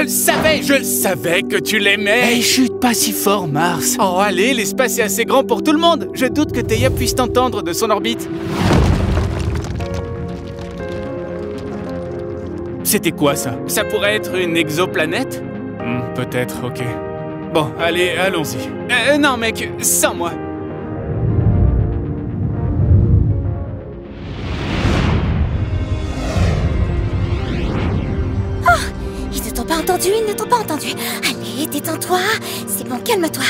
je le savais que tu l'aimais. Hey, chute pas si fort, Mars. Oh, allez, l'espace est assez grand pour tout le monde. Je doute que Theia puisse t'entendre de son orbite. C'était quoi, ça? Ça pourrait être une exoplanète? Peut-être, ok. Bon, allez, allons-y. Non, mec, sans moi. Ils ne t'ont pas entendu, ils ne t'ont pas entendu. Allez, détends-toi. C'est bon, calme-toi.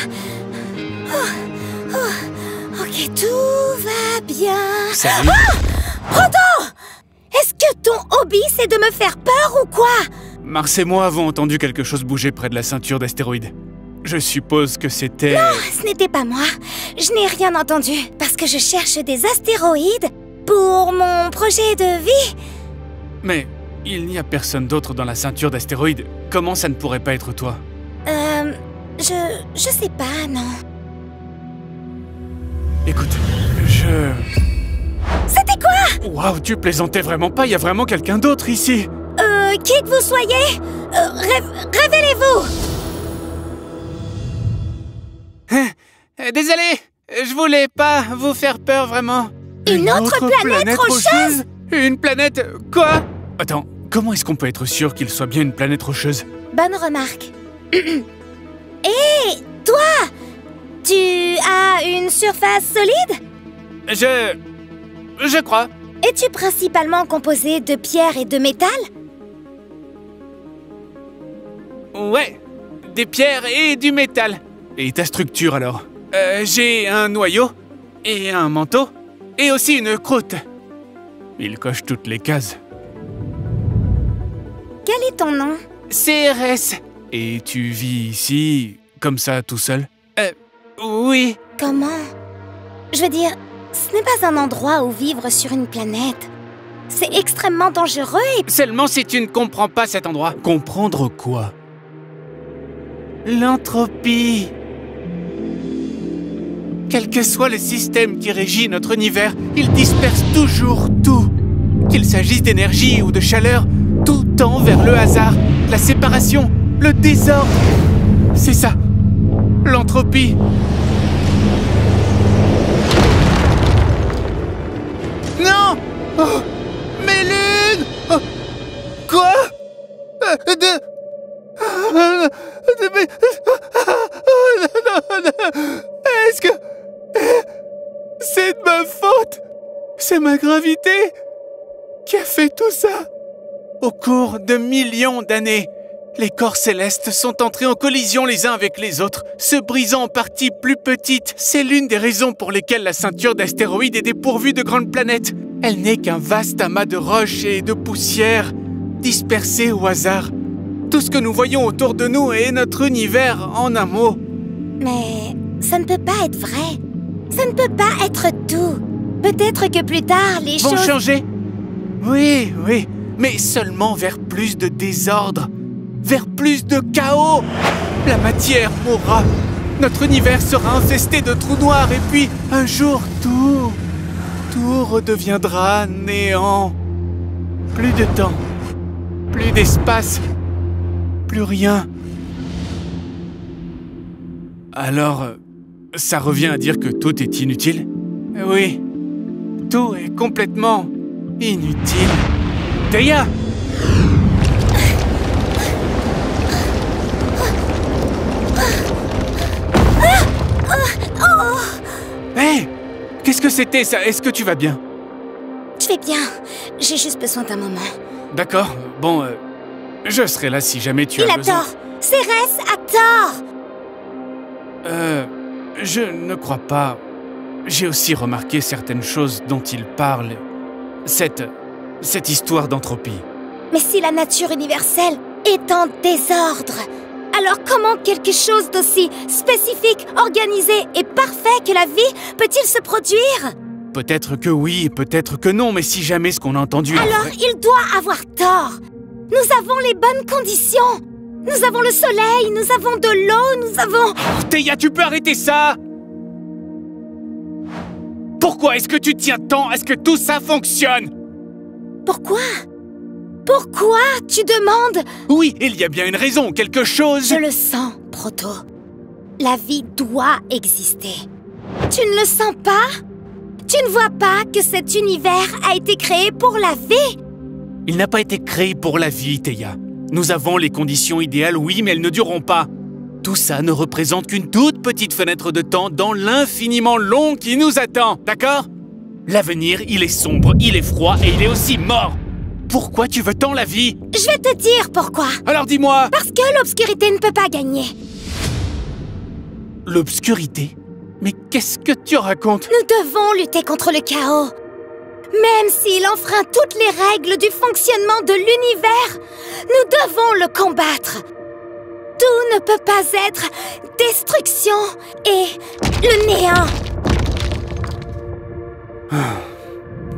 Ok, tout va bien. Salut. Proto! Est-ce que ton hobby, c'est de me faire peur ou quoi? Mars et moi avons entendu quelque chose bouger près de la ceinture d'astéroïdes. Je suppose que c'était... Non, ce n'était pas moi. Je n'ai rien entendu. Parce que je cherche des astéroïdes pour mon projet de vie. Mais il n'y a personne d'autre dans la ceinture d'astéroïdes. Comment ça ne pourrait pas être toi? Je sais pas, non. Écoute, C'était quoi? Waouh, tu plaisantais vraiment pas, il y a vraiment quelqu'un d'autre ici. Qui que vous soyez, révélez-vous. Désolé, je voulais pas vous faire peur vraiment. Une autre planète rocheuse? Une planète... quoi? Attends, comment est-ce qu'on peut être sûr qu'il soit bien une planète rocheuse? Bonne remarque. Et toi, tu as une surface solide? Je crois. Es-tu principalement composé de pierre et de métal? Ouais, des pierres et du métal. Et ta structure alors? J'ai un noyau, et un manteau, et aussi une croûte. Il coche toutes les cases. Quel est ton nom? CRS. Et tu vis ici, comme ça, tout seul? Oui. Comment? Je veux dire, ce n'est pas un endroit où vivre sur une planète. C'est extrêmement dangereux et... Seulement si tu ne comprends pas cet endroit. Comprendre quoi? L'entropie. Quel que soit le système qui régit notre univers, il disperse toujours tout. Qu'il s'agisse d'énergie ou de chaleur, tout tend vers le hasard, la séparation, le désordre. C'est ça, l'entropie. Non! Oh, mes lunes! Oh, quoi? Est-ce que... c'est de ma faute? C'est ma gravité qui a fait tout ça? Au cours de millions d'années, les corps célestes sont entrés en collision les uns avec les autres, se brisant en parties plus petites. C'est l'une des raisons pour lesquelles la ceinture d'astéroïdes est dépourvue de grandes planètes. Elle n'est qu'un vaste amas de roches et de poussière, dispersées au hasard. Tout ce que nous voyons autour de nous est notre univers en un mot. Mais ça ne peut pas être vrai. Ça ne peut pas être tout. Peut-être que plus tard, les Vont choses... changer? Oui, mais seulement vers plus de désordre, vers plus de chaos. La matière mourra. Notre univers sera infesté de trous noirs et puis, un jour, tout redeviendra néant. Plus de temps, plus d'espace, plus rien. Alors, ça revient à dire que tout est inutile? Oui, tout est complètement inutile. Theia! Hé! Qu'est-ce que c'était ça? Est-ce que tu vas bien? Je vais bien. J'ai juste besoin d'un moment. D'accord, bon, je serai là si jamais tu as Il a besoin. tort. Cérès a tort. Je ne crois pas. J'ai aussi remarqué certaines choses dont il parle. Cette histoire d'entropie. Mais si la nature universelle est en désordre, alors comment quelque chose d'aussi spécifique, organisé et parfait que la vie peut-il se produire? Peut-être que oui, peut-être que non, mais si jamais ce qu'on a entendu... Alors il doit avoir tort. Nous avons les bonnes conditions. Nous avons le soleil, nous avons de l'eau, nous avons... Oh, Theia, tu peux arrêter ça? Pourquoi est-ce que tu tiens tant à ce que tout ça fonctionne? Pourquoi? Pourquoi tu demandes? Oui, il y a bien une raison, quelque chose... Je le sens, Proto. La vie doit exister. Tu ne le sens pas? Tu ne vois pas que cet univers a été créé pour la vie? Il n'a pas été créé pour la vie, Théa. Nous avons les conditions idéales, oui, mais elles ne dureront pas. Tout ça ne représente qu'une toute petite fenêtre de temps dans l'infiniment long qui nous attend, d'accord? L'avenir, il est sombre, il est froid et il est aussi mort. Pourquoi tu veux tant la vie? Je vais te dire pourquoi. Alors dis-moi! Parce que l'obscurité ne peut pas gagner. L'obscurité? Mais qu'est-ce que tu racontes? Nous devons lutter contre le chaos. Même s'il enfreint toutes les règles du fonctionnement de l'univers, nous devons le combattre. Tout ne peut pas être destruction et le néant.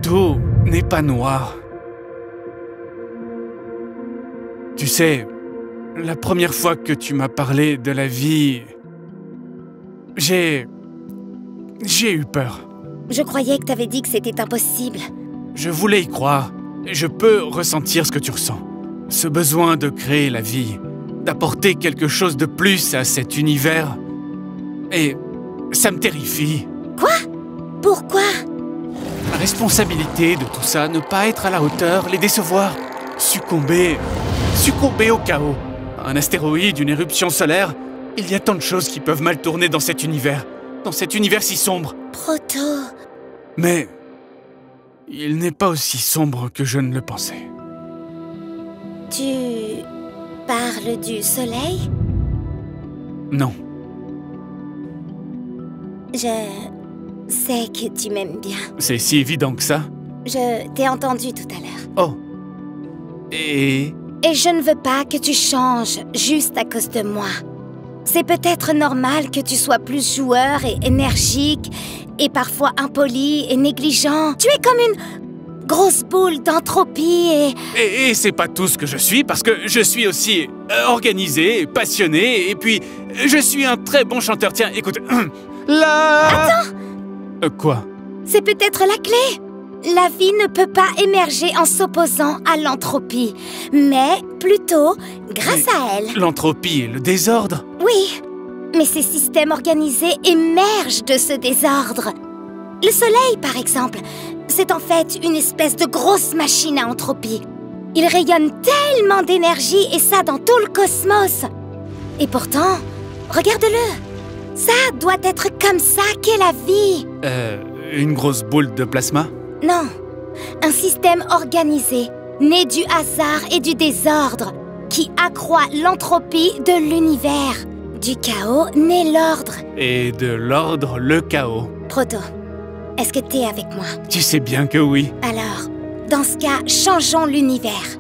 Tout n'est pas noir. Tu sais, la première fois que tu m'as parlé de la vie, j'ai eu peur. Je croyais que t'avais dit que c'était impossible. Je voulais y croire. Je peux ressentir ce que tu ressens. Ce besoin de créer la vie, d'apporter quelque chose de plus à cet univers. Et ça me terrifie. Quoi? Pourquoi? La responsabilité de tout ça, ne pas être à la hauteur, les décevoir, succomber au chaos. Un astéroïde, une éruption solaire, il y a tant de choses qui peuvent mal tourner dans cet univers si sombre. Proto... Mais il n'est pas aussi sombre que je ne le pensais. Tu... parles du soleil? Non. Je sais que tu m'aimes bien. C'est si évident que ça. Je t'ai entendu tout à l'heure. Oh. Et je ne veux pas que tu changes juste à cause de moi. C'est peut-être normal que tu sois plus joueur et énergique, et parfois impoli et négligent. Tu es comme une grosse boule d'entropie Et c'est pas tout ce que je suis, parce que je suis aussi organisé, passionné, et puis je suis un très bon chanteur. Tiens, écoute, là... Attends! Quoi? C'est peut-être la clé. La vie ne peut pas émerger en s'opposant à l'entropie, mais plutôt grâce à elle. L'entropie et le désordre? Oui, mais ces systèmes organisés émergent de ce désordre. Le soleil, par exemple, c'est en fait une espèce de grosse machine à entropie. Il rayonne tellement d'énergie, et ça dans tout le cosmos. Et pourtant, regarde-le. Ça doit être comme ça qu'est la vie. Une grosse boule de plasma? Non, un système organisé, né du hasard et du désordre, qui accroît l'entropie de l'univers. Du chaos naît l'ordre. Et de l'ordre, le chaos. Proto, est-ce que t'es avec moi? Tu sais bien que oui. Alors, dans ce cas, changeons l'univers.